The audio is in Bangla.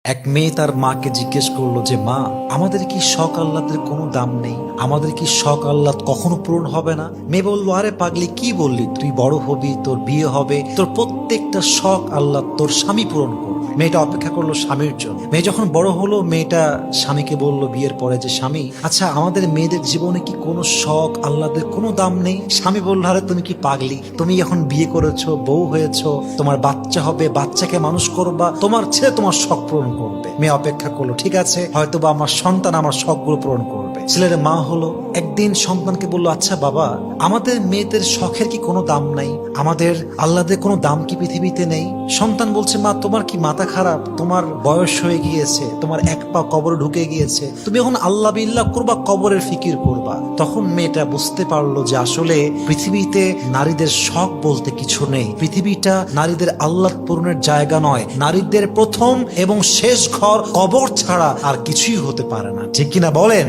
এক মেয়ে তার মাকে জিজ্ঞেস করলো যে মা, আমাদের কি শখ আহ্লাদের কোনো দাম নেই? আমাদের কি শখ আহ্লাদ কখনো পূরণ হবে না? মেয়ে বললো, আরে পাগলি, কি বললি? তুই বড় হবি, তোর বিয়ে হবে, তোর প্রত্যেকটা শখ আহ্লাদ তোর স্বামী পূরণ করবে। মেয়েটা অপেক্ষা করলো স্বামীর জন্য। মেয়ে যখন বড় হলো, মেয়েটা স্বামীকে বলল বিয়ের পরে যে স্বামী, আচ্ছা আমাদের মেয়েদের জীবনে কি কোনো শখ আহ্লাদের কোনো দাম নেই? স্বামী বলল, আরে তুমি কি পাগলি? তুমি এখন বিয়ে করেছো, বউ হয়েছো, তোমার বাচ্চা হবে, বাচ্চাকে মানুষ করবা, তোমার ছেলে তোমার শখ পূরণ করবে। মেয়ে অপেক্ষা করলো, ঠিক আছে, হয়তোবা আমার সন্তান আমার শখগুলো পূরণ করবে। ছেলের মা হলো, একদিন সন্তানকে বললো, আচ্ছা বাবা, আমাদের মেয়েদের শখের কি কোনো দাম নাই? আমাদের আহ্লাদের কোনো দাম কি পৃথিবীতে নেই? সন্তান বলছে, মা তোমার কি মাথা খারাপ? তোমার বয়স হয়ে গিয়েছে, তোমার এক পা কবরে ঢুকে গিয়েছে, তুমি এখন আল্লাহ বিল্লাহ করবা, কবরের ফিকির করবা। তখন মেয়েটা বুঝতে পারলো যে আসলে পৃথিবীতে নারীদের শখ বলতে কিছু নেই। পৃথিবীটা নারীদের আহ্লাদ পূরণের জায়গা নয়। নারীদের প্রথম এবং শেষ ঘর কবর ছাড়া আর কিছুই হতে পারে না। ঠিক কিনা বলেন?